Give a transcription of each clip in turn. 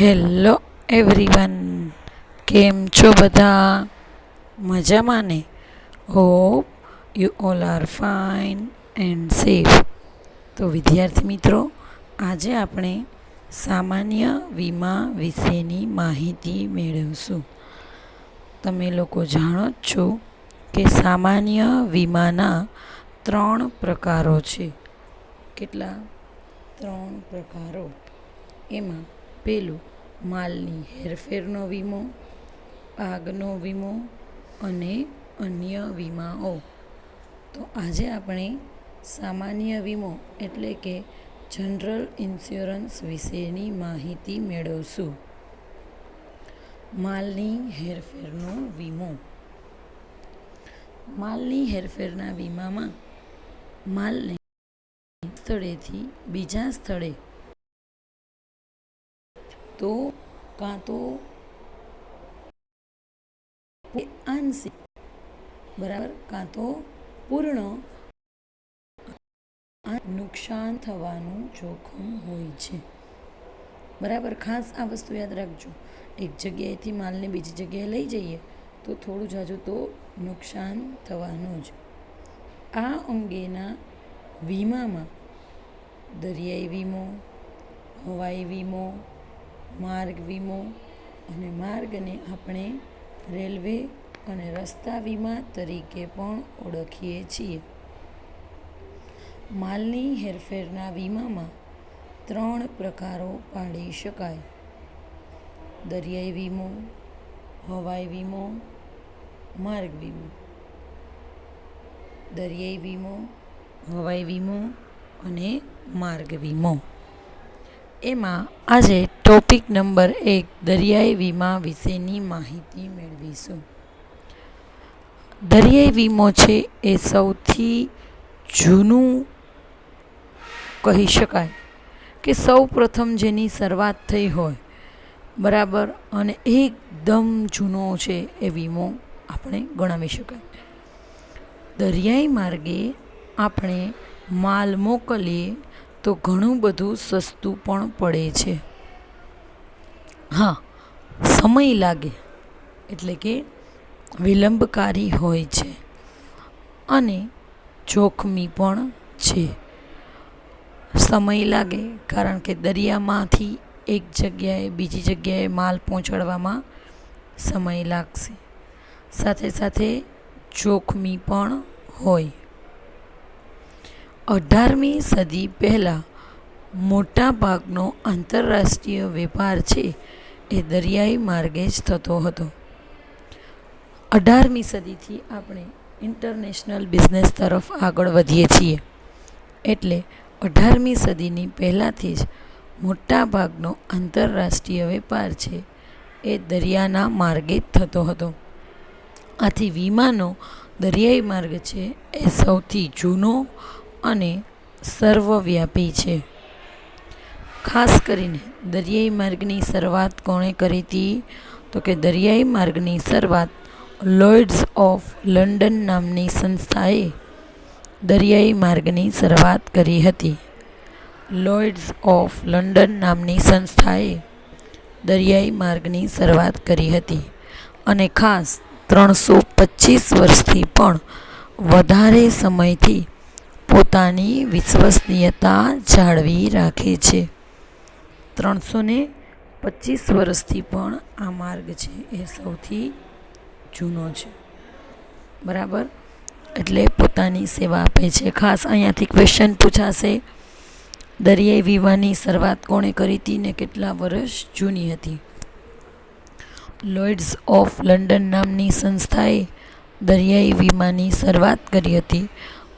Hello everyone, કેમ છો બધા? મજામાં ને? Hope you all are fine and safe. તો વિદ્યાર્થી મિત્રો, આજે આપણે સામાન્ય વીમા વિશેની માહિતી મેળવીશું. તમે લોકો જાણો જ છો કે સામાન્ય વીમાના 3 પ્રકારો છે. કેટલા? 3 પ્રકારો. એમાં પહેલું માલની હેરફેરનો વીમો, આગનો વીમો અને અન્ય વીમાઓ. તો આજે આપણે સામાન્ય વીમો એટલે કે જનરલ ઇન્સ્યોરન્સ વિશેની માહિતી મેળવશું. માલની હેરફેરનો વીમો. માલની હેરફેરના વીમામાં માલને એક સ્થળેથી બીજા સ્થળે તો કાં તો આંશિક બરાબર કાં તો પૂર્ણ નુકસાન થવાનું જોખમ હોય છે. બરાબર, ખાસ આ વસ્તુ યાદ રાખજો. એક જગ્યાએથી માલને બીજી જગ્યાએ લઈ જઈએ તો થોડું જાજુ તો નુકસાન થવાનું જ. આ અંગેના વીમામાં દરિયાઈ વીમો, હવાઈ વીમો, માર્ગ વીમો અને માર્ગને આપણે રેલવે અને રસ્તા વીમા તરીકે પણ ઓળખીએ છીએ. માલની હેરફેરના વીમામાં 3 પ્રકારો પાડી શકાય: દરિયાઈ વીમો, હવાઈ વીમો, માર્ગ વીમો. દરિયાઈ વીમો, હવાઈ વીમો અને માર્ગ વીમો. એમાં આજે ટોપિક નંબર 1 દરિયાઈ વીમા વિશેની માહિતી મેળવીશું. દરિયાઈ વીમો છે એ સૌથી જૂનું કહી શકાય કે સૌ પ્રથમ જેની શરૂઆત થઈ હોય, બરાબર, અને એકદમ જૂનો છે એ વીમો આપણે ગણાવી શકાય. દરિયાઈ માર્ગે આપણે માલ મોકલીએ તો ઘણું બધું સસ્તું પણ પડે છે. હા, સમય લાગે એટલે કે વિલંબકારી હોય છે અને જોખમી પણ છે. સમય લાગે કારણ કે દરિયામાંથી એક જગ્યાએ બીજી જગ્યાએ માલ પહોંચાડવામાં સમય લાગશે. સાથે સાથે જોખમી પણ હોય. 18મી સદી પહેલાં મોટા ભાગનો આંતરરાષ્ટ્રીય વેપાર છે એ દરિયાઈ માર્ગે જ થતો હતો. 18મી સદીથી આપણે ઇન્ટરનેશનલ બિઝનેસ તરફ આગળ વધીએ છીએ. એટલે 18મી સદીની પહેલાંથી જ મોટા ભાગનો આંતરરાષ્ટ્રીય વેપાર છે એ દરિયાના માર્ગે જ થતો હતો. આથી વીમાનો દરિયાઈ માર્ગ છે એ સૌથી જૂનો અને સર્વવ્યાપી છે. ખાસ કરીને દરિયાઈ માર્ગની શરૂઆત કોણે કરી હતી? તો કે દરિયાઈ માર્ગની શરૂઆત લોઇડ્સ ઓફ લંડન નામની સંસ્થાએ દરિયાઈ માર્ગની શરૂઆત કરી હતી. લોઇડ્સ ઓફ લંડન નામની સંસ્થાએ દરિયાઈ માર્ગની શરૂઆત કરી હતી અને ખાસ 325 વર્ષથી પણ વધારે સમયથી પોતાની વિશ્વસનીયતા જાળવી રાખે છે. 325 વર્ષથી પણ આ માર્ગ છે એ સૌથી જૂનો છે. બરાબર, એટલે પોતાની સેવા આપે છે. ખાસ અહીંયાથી ક્વેશ્ચન પૂછાશે, દરિયાઈ વીમાની શરૂઆત કોણે કરી હતી ને કેટલા વર્ષ જૂની હતી? લોઇડ્સ ઓફ લંડન નામની સંસ્થાએ દરિયાઈ વીમાની શરૂઆત કરી હતી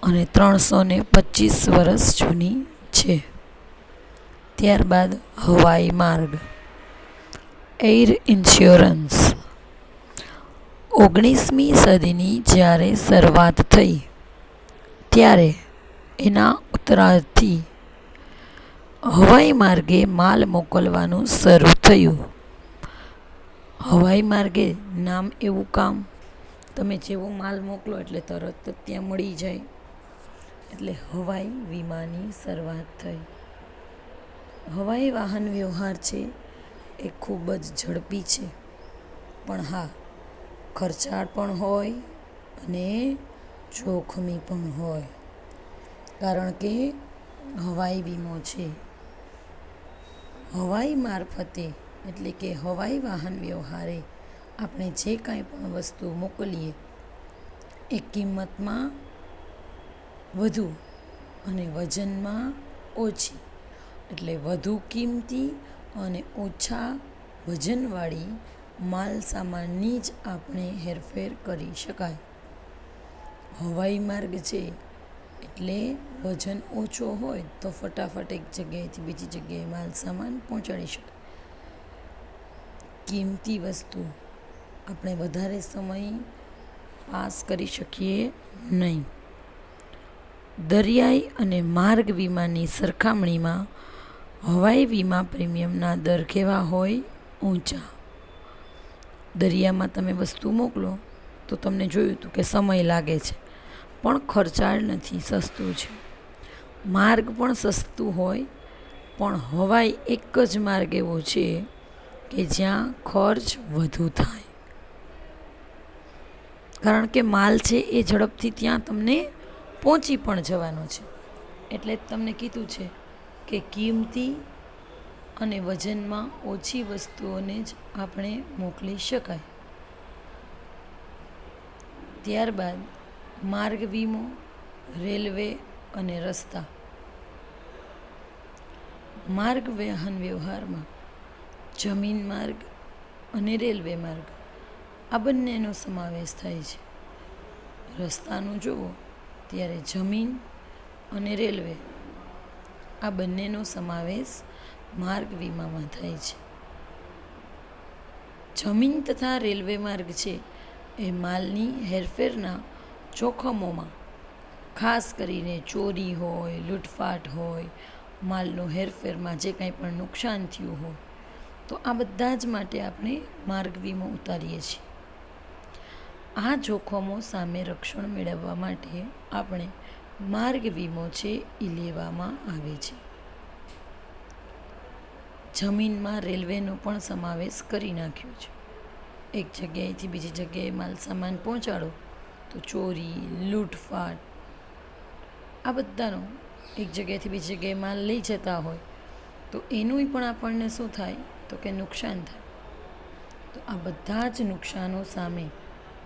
અને 325 વર્ષ જૂની છે. ત્યારબાદ હવાઈ માર્ગ, એર ઇન્સ્યોરન્સ. 19મી સદીની જ્યારે શરૂઆત થઈ ત્યારે એના ઉત્તરાર્ધથી હવાઈ માર્ગે માલ મોકલવાનું શરૂ થયું. હવાઈ માર્ગે નામ એવું કામ, તમે જેવો માલ મોકલો એટલે તરત જ ત્યાં મળી જાય. એટલે હવાઈ વીમાની શરૂઆત થઈ. હવાઈ વાહન વ્યવહાર છે એ ખૂબ જ ઝડપી છે, પણ હા, ખર્ચાળ પણ હોય અને જોખમી પણ હોય, કારણ કે હવાઈ વીમો છે. હવાઈ મારફતે એટલે કે હવાઈ વાહન વ્યવહારે આપણે જે કાંઈ પણ વસ્તુ મોકલીએ એ કિંમતમાં વધુ અને વજનમાં ઓછી, એટલે વધુ કિંમતી અને ઓછા વજનવાળી માલ સામાનની જ આપણે હેરફેર કરી શકાય. હવાઈ માર્ગ છે એટલે વજન ઓછો હોય તો ફટાફટ એક જગ્યાએથી બીજી જગ્યાએ માલ સામાન પહોંચાડી શકાય. કિંમતી વસ્તુ આપણે વધારે સમય પાસ કરી શકીએ નહીં. દરિયાઈ અને માર્ગ વીમાની સરખામણીમાં હવાઈ વીમા પ્રીમિયમના દર કેવા હોય? ઊંચા. દરિયામાં તમે વસ્તુ મોકલો તો તમને જોયું હતું કે સમય લાગે છે, પણ ખર્ચાળ નથી, સસ્તું છે. માર્ગ પણ સસ્તું હોય, પણ હવાઈ એક જ માર્ગ એવો છે કે જ્યાં ખર્ચ વધુ થાય, કારણ કે માલ છે એ ઝડપથી ત્યાં તમને પહોંચી પણ જવાનો છે. એટલે જ તમને કીધું છે કે કિંમતી અને વજનમાં ઓછી વસ્તુઓને જ આપણે મોકલી શકાય. ત્યારબાદ માર્ગ વીમો, રેલવે અને રસ્તા. માર્ગ વાહન વ્યવહારમાં જમીન માર્ગ અને રેલવે માર્ગ આ બંનેનો સમાવેશ થાય છે. રસ્તાનું જુઓ ત્યારે જમીન અને રેલવે આ બંનેનો સમાવેશ માર્ગ વીમામાં થાય છે. જમીન તથા રેલવે માર્ગ છે એ માલની હેરફેરના જોખમોમાં, ખાસ કરીને ચોરી હોય, લૂંટફાટ હોય, માલનો હેરફેરમાં જે કાંઈ પણ નુકસાન થયું હોય, તો આ બધા જ માટે આપણે માર્ગ વીમો ઉતારીએ છીએ. આ જોખમો સામે રક્ષણ મેળવવા માટે આપણે માર્ગ વીમો છે એ લેવામાં આવે છે. જમીનમાં રેલવેનો પણ સમાવેશ કરી નાખ્યો છે. એક જગ્યાએથી બીજી જગ્યાએ માલ સામાન પહોંચાડો તો ચોરી, લૂંટફાટ આ બધાનો, એક જગ્યાએથી બીજી જગ્યાએ માલ લઈ જતા હોય તો એનું પણ આપણને શું થાય તો કે નુકસાન થાય. તો આ બધા જ નુકસાનો સામે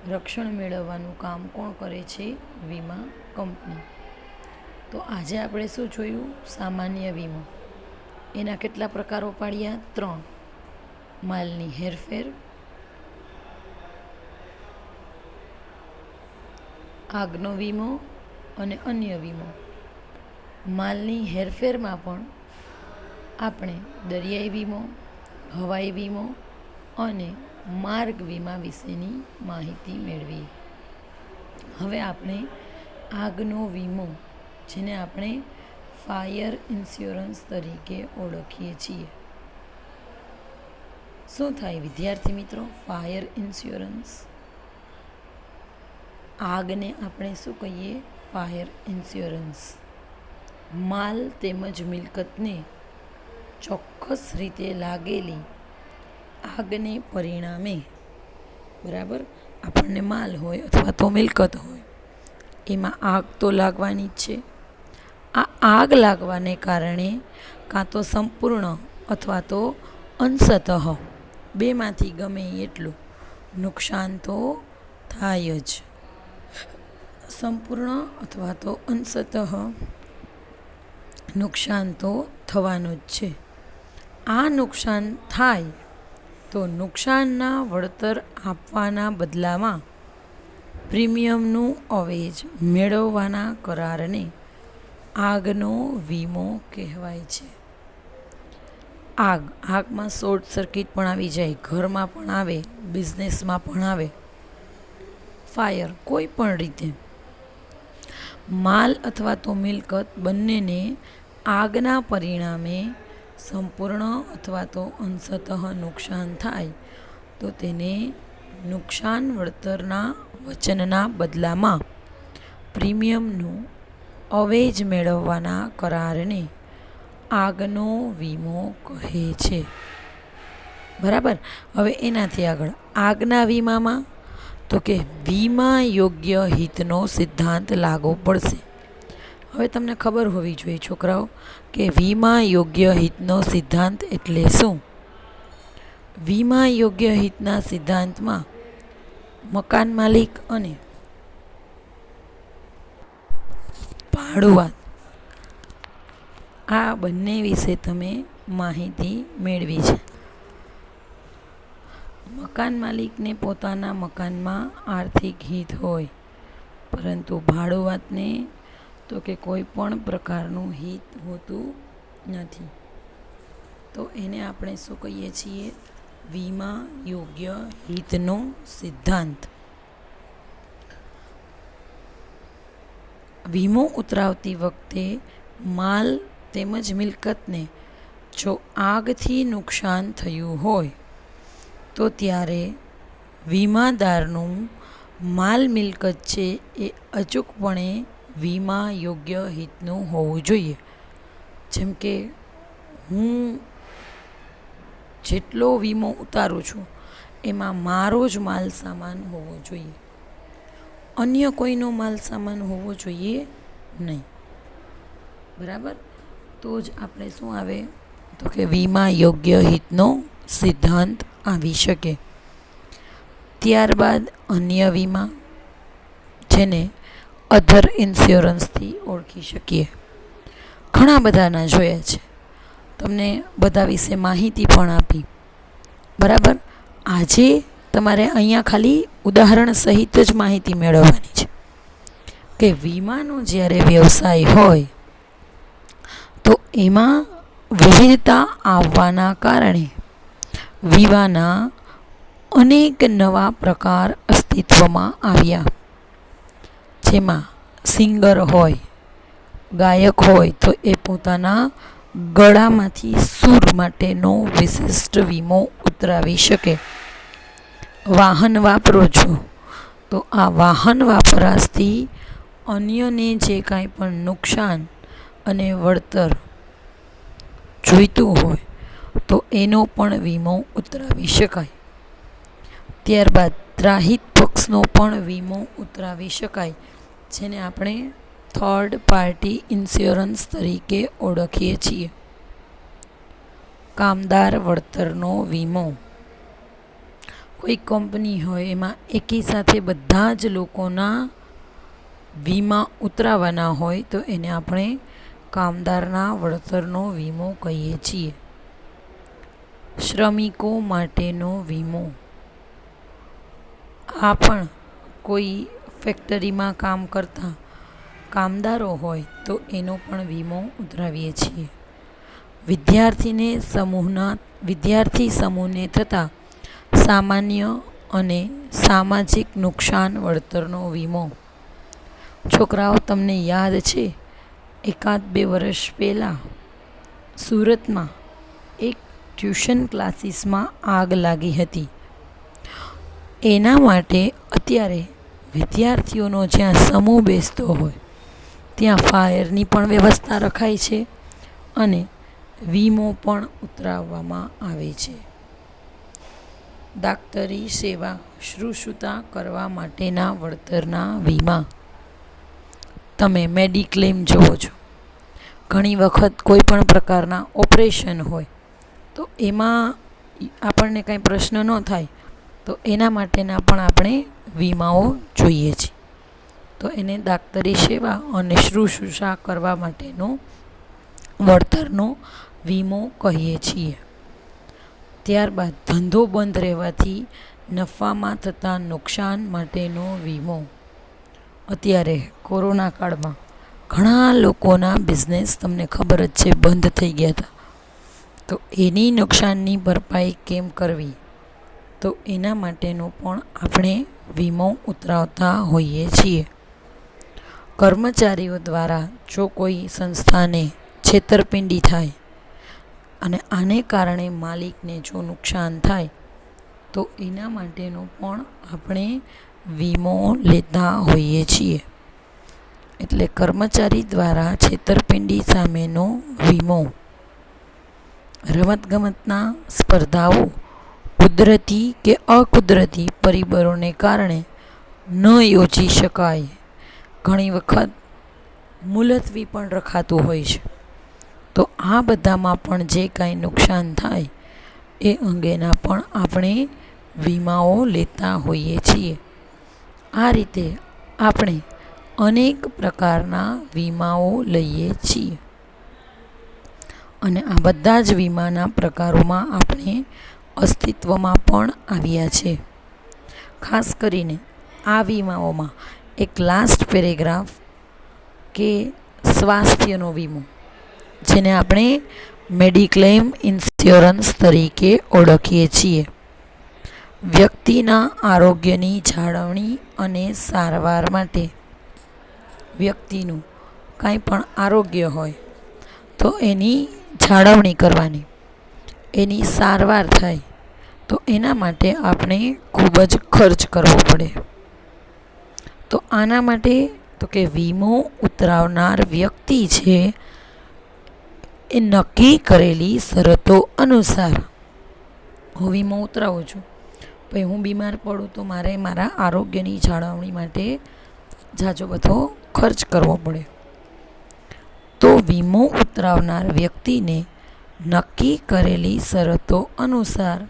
રક્ષણ મેળવવાનું કામ કોણ કરે છે? વીમા કંપની. તો આજે આપણે શું જોયું? સામાન્ય વીમો. એના કેટલા પ્રકારો પાડ્યા? 3. માલની હેરફેર, આગનો વીમો અને અન્ય વીમો. માલની હેરફેરમાં પણ આપણે દરિયાઈ વીમો, હવાઈ વીમો અને માર્ગ વીમા વિશેની માહિતી મેળવી. હવે આપણે આગનો વીમો, જેને આપણે ફાયર ઇન્સ્યોરન્સ તરીકે ઓળખીએ છીએ. શું થાય વિદ્યાર્થી મિત્રો? Fire insurance. આગને આપણે શું કહીએ? Fire insurance. માલ તેમજ મિલકતને ચોક્કસ રીતે લાગેલી આગને પરિણામે, બરાબર, આપણને માલ હોય અથવા તો મિલકત હોય એમાં આગ તો લાગવાની જ છે. આ આગ લાગવાને કારણે કાં તો સંપૂર્ણ અથવા તો અંશતઃ, બેમાંથી ગમે એટલું નુકસાન તો થાય જ. સંપૂર્ણ અથવા તો અંશતઃ નુકસાન તો થવાનું જ છે. આ નુકસાન થાય તો નુકસાનના વળતર આપવાના બદલામાં પ્રીમિયમનું અવેજ મેળવવાના કરારને આગનો વીમો કહેવાય છે. આગમાં શોર્ટ સર્કિટ પણ આવી જાય, ઘરમાં પણ આવે, બિઝનેસમાં પણ આવે. ફાયર કોઈ પણ રીતે માલ અથવા તો મિલકત બંનેને આગના પરિણામે સંપૂર્ણ અથવા તો અંશતઃ નુકસાન થાય તો તેને નુકસાન વળતરના વચનના બદલામાં પ્રીમિયમનું અવેજ મેળવવાના કરારને આગનો વીમો કહે છે. બરાબર. હવે એનાથી આગળ આગના વીમામાં તો કે વીમા યોગ્ય હિતનો સિદ્ધાંત લાગુ પડશે. હવે તમને ખબર હોવી જોઈએ છોકરાઓ કે વીમા યોગ્ય હિતનો સિદ્ધાંત એટલે શું. વીમા યોગ્ય હિતના સિદ્ધાંતમાં મકાન માલિક અને ભાડુઆત આ બંને વિશે તમે માહિતી મેળવી છે. મકાન માલિકને પોતાના મકાનમાં આર્થિક હિત હોય, પરંતુ ભાડુઆતને તો કે કોઈ પણ પ્રકારનું હિત હોતું નથી. તો એને આપણે શું કહીએ છીએ? વીમા યોગ્ય હિતનો સિદ્ધાંત. વીમો ઉતરાવતી વખતે માલ તેમજ મિલકતને જો આગથી નુકસાન થયું હોય તો ત્યારે વીમાદારનું માલ મિલકત છે એ અચૂકપણે વીમા યોગ્ય હિતનું હોવું જોઈએ. જેમ કે હું જેટલો વીમો ઉતારું છું એમાં મારો જ માલ સામાન હોવો જોઈએ, અન્ય કોઈનો માલ સામાન હોવો જોઈએ નહીં. બરાબર. તો જ આપણે શું આવે તો કે વીમા યોગ્ય હિતનો સિદ્ધાંત આવી શકે. ત્યારબાદ અન્ય વીમા, જેને અધર ઇન્સ્યોરન્સથી ઓળખી શકીએ. ઘણા બધાના જોયા છે, તમને બધા વિશે માહિતી પણ આપી. બરાબર. આજે તમારે અહીંયા ખાલી ઉદાહરણ સહિત જ માહિતી મેળવવાની છે કે વીમાનો જ્યારે વ્યવસાય હોય તો એમાં વિવિધતા આવવાના કારણે વીમાના અનેક નવા પ્રકાર અસ્તિત્વમાં આવ્યા. જેમાં સિંગર હોય, ગાયક હોય તો એ પોતાના ગળામાંથી સૂર માટેનો વિશિષ્ટ વીમો ઉતરાવી શકે. વાહન વાપરો છો તો આ વાહન વપરાશથી અન્યને જે કાંઈ પણ નુકસાન અને વળતર જોઈતું હોય તો એનો પણ વીમો ઉતરાવી શકાય. ત્યારબાદ ત્રાહિત પક્ષનો પણ વીમો ઉતરાવી શકાય, જેને આપણે થર્ડ પાર્ટી ઇન્સ્યોરન્સ તરીકે ઓળખીએ છીએ. કામદાર વળતરનો વીમો. કોઈ કંપની હોય એમાં એકી સાથે બધા જ લોકોના વીમા ઉતરાવવાના હોય તો એને આપણે કામદારના વળતરનો વીમો કહીએ છીએ. શ્રમિકો માટેનો વીમો. આ પણ કોઈ ફેક્ટરીમાં કામ કરતા કામદારો હોય તો એનો પણ વીમો ઉતરાવીએ છીએ. વિદ્યાર્થી સમૂહને થતા સામાન્ય અને સામાજિક નુકસાન વળતરનો વીમો. છોકરાઓ, તમને યાદ છે 1-2 વર્ષ પહેલાં સુરતમાં એક ટ્યુશન ક્લાસીસમાં આગ લાગી હતી. એના માટે અત્યારે વિદ્યાર્થીઓનો જ્યાં સમૂહ બેસતો હોય ત્યાં ફાયરની પણ વ્યવસ્થા રખાઈ છે અને વીમો પણ ઉતરાવવામાં આવે છે. દાક્તરી સેવા શુશ્રૂષા કરવા માટેના વળતરના વીમા. તમે મેડિક્લેમ જોવો છો, ઘણી વખત કોઈ પણ પ્રકારના ઓપરેશન હોય તો એમાં આપણને કાંઈ પ્રશ્ન ન થાય તો એના માટેના પણ આપણે વીમાઓ જોઈએ છીએ. તો એને દાક્તરી સેવા અને શુશ્રૂષા કરવા માટેનો વળતરનો વીમો કહીએ છીએ. ત્યારબાદ ધંધો બંધ રહેવાથી નફામાં થતા નુકસાન માટેનો વીમો. અત્યારે કોરોના કાળમાં ઘણા લોકોના બિઝનેસ તમને ખબર જ છે બંધ થઈ ગયા હતા. તો એની નુકસાનની ભરપાઈ કેમ કરવી, તો એના માટેનો પણ આપણે વીમો ઉતરાવતા હોઈએ છીએ. કર્મચારીઓ દ્વારા જો કોઈ સંસ્થાને છેતરપિંડી થાય અને આને કારણે માલિકને જો નુકસાન થાય તો એના માટેનો પણ આપણે વીમો લેતા હોઈએ છીએ. એટલે કર્મચારી દ્વારા છેતરપિંડી સામેનો વીમો. રમતગમતના સ્પર્ધાઓ કુદરતી કે અકુદરતી પરિબળોને કારણે ન યોજી શકાય. ઘણી વખત મુલતવી પણ રખાતું હોય છે. તો આ બધામાં પણ જે કાંઈ નુકસાન થાય એ અંગેના પણ આપણે વીમાઓ લેતા હોઈએ છીએ. આ રીતે આપણે અનેક પ્રકારના વીમાઓ લઈએ છીએ અને આ બધા જ વીમાના પ્રકારોમાં આપણે અસ્તિત્વમાં પણ આવ્યા છે. ખાસ કરીને આ વીમાઓમાં એક લાસ્ટ પેરેગ્રાફ કે સ્વાસ્થ્યનો વીમો, જેને આપણે મેડિક્લેમ ઇન્સ્યોરન્સ તરીકે ઓળખીએ છીએ, વ્યક્તિના આરોગ્યની જાળવણી અને સારવાર માટે વ્યક્તિનું કાંઈ પણ આરોગ્ય હોય તો એની જાળવણી કરવાની, એની સારવાર થાય તો એના માટે આપણે ખૂબ જ ખર્ચ કરવો પડે. તો આના માટે તો કે વીમો ઉતરાવનાર વ્યક્તિ છે એ નક્કી કરેલી શરતો અનુસાર, હું વીમો ઉતરાવું છું, પછી હું બીમાર પડું તો મારે મારા આરોગ્યની જાળવણી માટે ઝાઝો બધો ખર્ચ કરવો પડે. તો વીમો ઉતરાવનાર વ્યક્તિને નક્કી કરેલી શરતો અનુસાર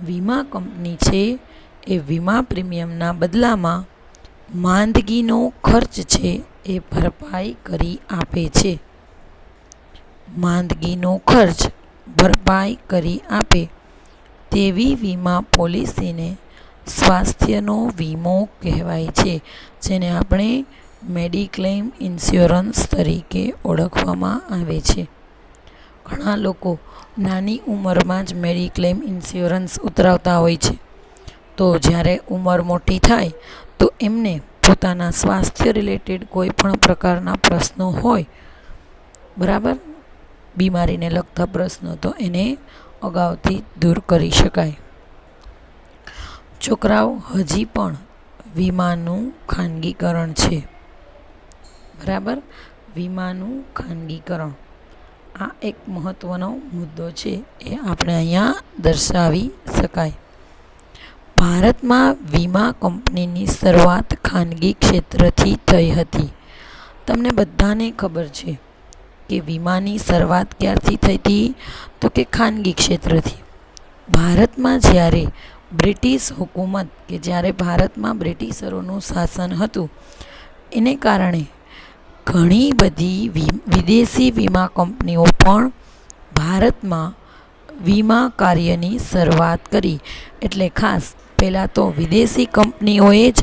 વીમા કંપની છે એ વીમા પ્રીમિયમના બદલામાં માંદગીનો ખર્ચ છે એ ભરપાઈ કરી આપે છે. માંદગીનો ખર્ચ ભરપાઈ કરી આપે તેવી વીમા પોલિસીને સ્વાસ્થ્યનો વીમો કહેવાય છે, જેને આપણે મેડિક્લેમ ઇન્સ્યોરન્સ તરીકે ઓળખવામાં આવે છે. ઘણા લોકો નાની ઉંમરમાં જ મેડિક્લેમ ઇન્સ્યોરન્સ ઉતરાવતા હોય છે. તો જ્યારે ઉંમર મોટી થાય તો એમને પોતાના સ્વાસ્થ્ય રિલેટેડ કોઈ પણ પ્રકારના પ્રશ્નો હોય, બરાબર, બીમારીને લગતા પ્રશ્નો, તો એને અગાઉથી દૂર કરી શકાય. છોકરાઓ, હજી પણ વીમાનું ખાનગીકરણ છે, બરાબર, વીમાનું ખાનગીકરણ આ એક મહત્ત્વનો મુદ્દો છે, એ આપણે અહીંયા દર્શાવી શકાય. ભારતમાં વીમા કંપનીની શરૂઆત ખાનગી ક્ષેત્રથી થઈ હતી. તમને બધાને ખબર છે કે વીમાની શરૂઆત ક્યારથી થઈ હતી? તો કે ખાનગી ક્ષેત્રથી. ભારતમાં જ્યારે બ્રિટિશ હુકુમત, કે જ્યારે ભારતમાં બ્રિટિશરોનું શાસન હતું, એને કારણે ઘણી બધી વિદેશી વીમા કંપનીઓ પણ ભારતમાં વીમા કાર્યની શરૂઆત કરી. એટલે ખાસ પહેલાં તો વિદેશી કંપનીઓએ જ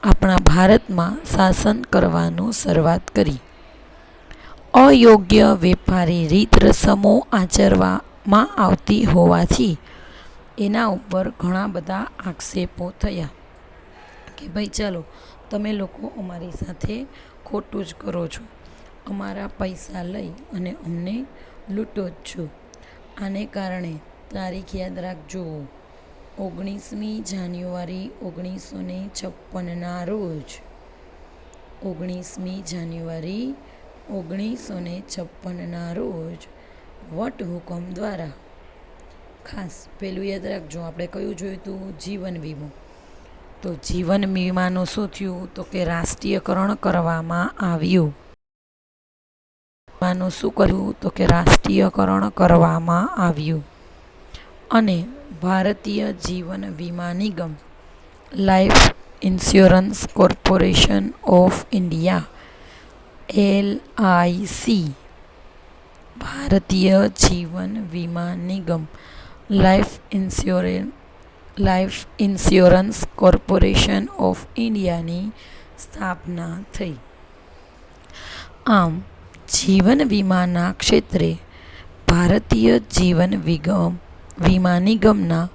આપણા ભારતમાં શાસન કરવાનું શરૂઆત કરી. અયોગ્ય વેપારી રીત રસમો આચરવામાં આવતી હોવાથી એના ઉપર ઘણા બધા આક્ષેપો થયા કે ભાઈ ચાલો, તમે લોકો અમારી સાથે ખોટું જ કરો છો, અમારા પૈસા લઈ અને અમને લૂંટો જ છો. આને કારણે તારીખ યાદ રાખજો, 19મી જાન્યુઆરી 1956ના રોજ, 19મી જાન્યુઆરી 1956ના રોજ વટહુકમ દ્વારા, ખાસ પેલું યાદ રાખજો, આપણે કયું જોયું હતું? જીવન વીમો. તો જીવન વીમાનું શું થયું? તો કે રાષ્ટ્રીયકરણ કરવામાં આવ્યું. વીમાનું શું કર્યું? તો કે રાષ્ટ્રીયકરણ કરવામાં આવ્યું અને ભારતીય જીવન વીમા નિગમ, life insurance corporation of India, LIC, ભારતીય જીવન વીમા નિગમ, લાઈફ ઇન્સ્યોરન્સ કોર્પોરેશન ઓફ ઇન્ડિયાની સ્થાપના થઈ. આમ જીવન વીમાના ક્ષેત્રે ભારતીય જીવન વીમા નિગમના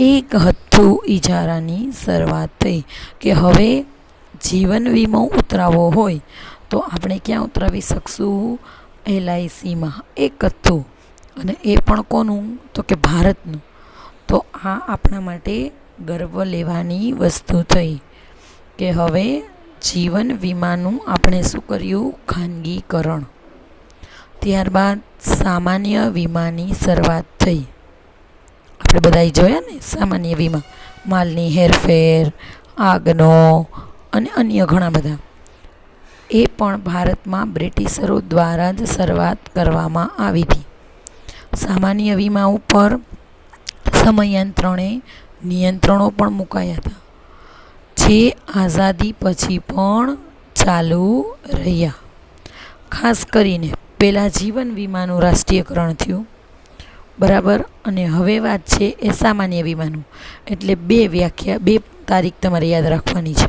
એક હથ્થુ ઇજારાની શરૂઆત થઈ કે હવે જીવન વીમો ઉતરાવવો હોય તો આપણે ક્યાં ઉતરાવી શકશું? LICમાં એક હથ્થુ, અને એ પણ કોનું? તો કે ભારતનું. તો આ આપણા માટે ગર્વ લેવાની વસ્તુ થઈ કે હવે જીવન વીમાનું આપણે શું કર્યું? ખાનગીકરણ. ત્યારબાદ સામાન્ય વીમાની શરૂઆત થઈ. આપણે બધાએ જોયા ને સામાન્ય વીમા, માલની હેરફેર, આગનો અને અન્ય ઘણા બધા. એ પણ ભારતમાં બ્રિટિશરો દ્વારા જ શરૂઆત કરવામાં આવી હતી. સામાન્ય વીમા ઉપર સમયાંતરે નિયંત્રણો પણ મુકાયા હતા, જે આઝાદી પછી પણ ચાલુ રહ્યા. ખાસ કરીને પહેલાં જીવન વીમાનું રાષ્ટ્રીયકરણ થયું, બરાબર. અને હવે વાત છે એ સામાન્ય વીમાનું. એટલે બે તારીખ તમારે યાદ રાખવાની છે.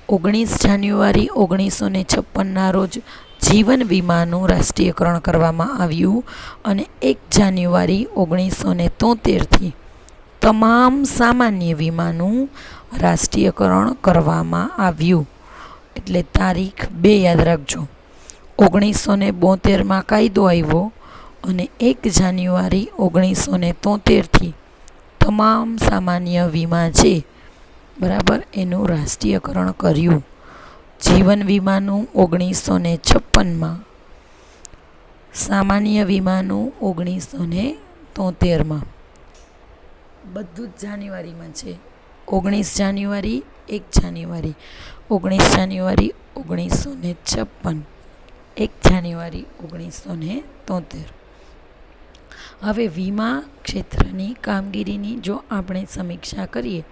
19 જાન્યુઆરી 1956ના રોજ જીવન વીમાનું રાષ્ટ્રીયકરણ કરવામાં આવ્યું અને 1 જાન્યુઆરી 1973થી તમામ સામાન્ય વીમાનું રાષ્ટ્રીયકરણ કરવામાં આવ્યું. એટલે તારીખ 2 યાદ રાખજો. 1972માં કાયદો આવ્યો અને 1 જાન્યુઆરી 1973થી તમામ સામાન્ય વીમા છે, બરાબર, એનું રાષ્ટ્રીયકરણ કર્યું. જીવન વીમાનું 1956માં, સામાન્ય વીમાનું 1973માં. બધું જ જાન્યુઆરીમાં છે. 19 જાન્યુઆરી 1 જાન્યુઆરી 19 જાન્યુઆરી 1956, 1 જાન્યુઆરી 1973. હવે વીમા ક્ષેત્રની કામગીરીની જો આપણે સમીક્ષા કરીએ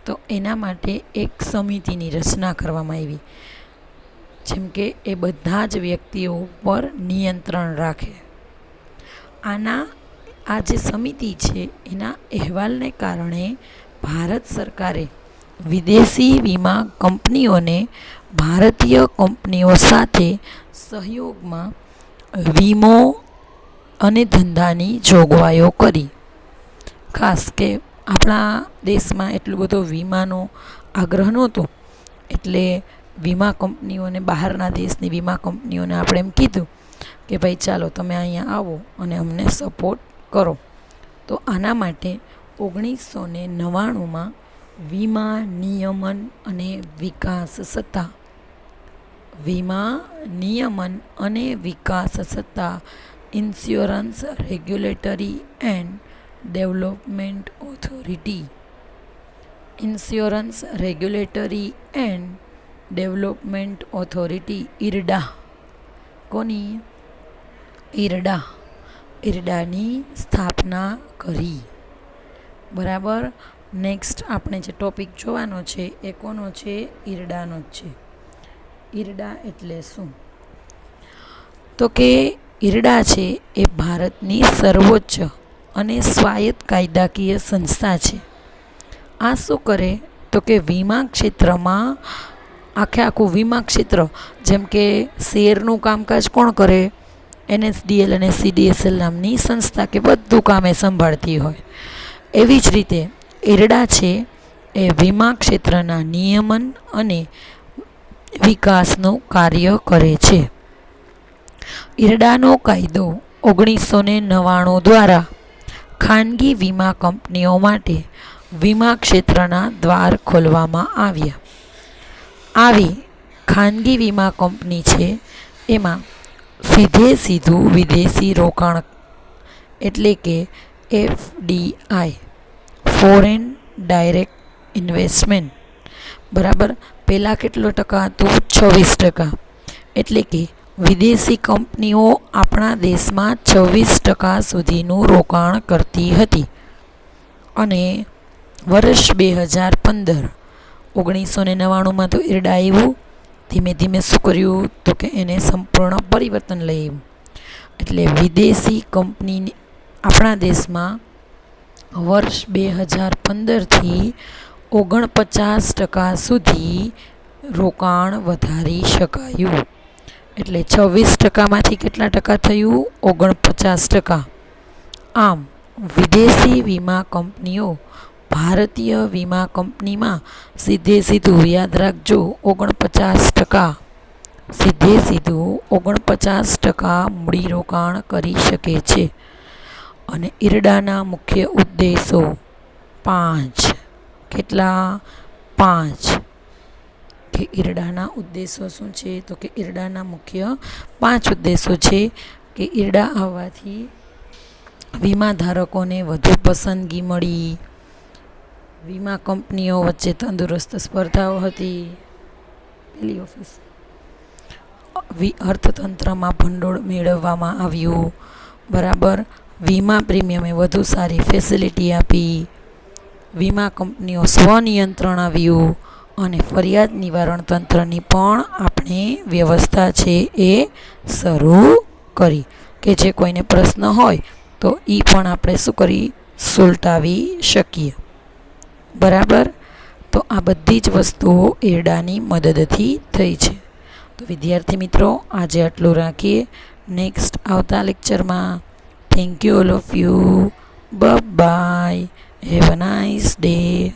તો એના માટે એક સમિતિની રચના કરવામાં આવી, જેમ કે એ બધા જ વ્યક્તિઓ ઉપર નિયંત્રણ રાખે. આ જે સમિતિ છે એના અહેવાલને કારણે ભારત સરકારે વિદેશી વીમા કંપનીઓને ભારતીય કંપનીઓ સાથે સહયોગમાં વીમો અને ધંધાની જોગવાઈઓ કરી. ખાસ કે આપણા દેશમાં એટલું બધો વીમાનો આગ્રહ નહોતો, એટલે વીમા કંપનીઓને, બહારના દેશની વીમા કંપનીઓને આપણે એમ કીધું કે ભાઈ ચાલો તમે અહીંયા આવો અને અમને સપોર્ટ કરો. તો આના માટે 1999માં વીમા નિયમન અને વિકાસ સત્તા, વીમા નિયમન અને વિકાસ સત્તા, insurance regulatory and development authority, insurance regulatory and development authority, IRDA. કોની? IRDAની સ્થાપના કરી, બરાબર. નેક્સ્ટ આપણે જે ટોપિક જોવાનો છે એ કોનો છે? IRDAનો જ છે. IRDA એટલે શું? તો કે IRDA છે એ ભારતની સર્વોચ્ચ અને સ્વાયત્ત કાયદાકીય સંસ્થા છે. આ શું કરે? તો કે વીમા ક્ષેત્રમાં આખું વીમા ક્ષેત્ર, જેમ કે શેરનું કામકાજ કોણ કરે? NSDL અને CDSL નામની સંસ્થા, કે બધું કામ એ સંભાળતી હોય. એવી જ રીતે IRDA છે એ વીમા ક્ષેત્રના નિયમન અને વિકાસનું કાર્ય કરે છે. IRDAનો કાયદો 1999 દ્વારા ખાનગી વીમા કંપનીઓ માટે વીમા ક્ષેત્રના દ્વાર ખોલવામાં આવ્યા. આવી ખાનગી વીમા કંપની છે એમાં સીધું વિદેશી રોકાણ, એટલે કે FDI, ફોરેન ડાયરેક્ટ ઇન્વેસ્ટમેન્ટ, બરાબર. પહેલાં કેટલો ટકા હતું? 26%. એટલે કે વિદેશી કંપનીઓ આપણા દેશમાં 26% સુધીનું રોકાણ કરતી હતી. અને વર્ષ 1999માં તો IRDA આવ્યું. ધીમે ધીમે શું કર્યું? તો કે એને સંપૂર્ણ પરિવર્તન લઈ આવ્યું. એટલે વિદેશી કંપની આપણા દેશમાં વર્ષ 2015થી 49% સુધી રોકાણ વધારી શકાયું. એટલે 26%માંથી કેટલા ટકા થયું? 49%. આમ વિદેશી વીમા કંપનીઓ ભારતીય વીમા કંપનીમાં સીધું યાદ રાખજો, 49%, સીધું 49% મૂડીરોકાણ કરી શકે છે. અને IRDAના મુખ્ય ઉદ્દેશો 5. કેટલા? 5. કે IRDAના ઉદ્દેશો શું છે? તો કે IRDAના મુખ્ય 5 ઉદ્દેશો છે. કે IRDA આવવાથી વીમા ધારકોને વધુ પસંદગી મળી. વીમા કંપનીઓ વચ્ચે તંદુરસ્ત સ્પર્ધાઓ હતી. પેલી ઓફિસ અર્થતંત્રમાં ભંડોળ મેળવવામાં આવ્યું. બરાબર. વીમા પ્રીમિયમે વધુ સારી ફેસિલિટી આપી. વીમા કંપનીઓ સ્વનિયંત્રણ આવ્યું અને ફરિયાદ નિવારણ તંત્રની પણ આપણે વ્યવસ્થા છે એ શરૂ કરી કે જે કોઈને પ્રશ્ન હોય તો એ પણ આપણે શું કરી સુલટાવી શકીએ. બરાબર. તો આ બધી જ વસ્તુઓ એરડાની મદદથી થઈ છે. તો વિદ્યાર્થી મિત્રો, આજે આટલું રાખીએ. નેક્સ્ટ આવતા લેક્ચરમાં. Thank you all of you. Bye. Have a nice day.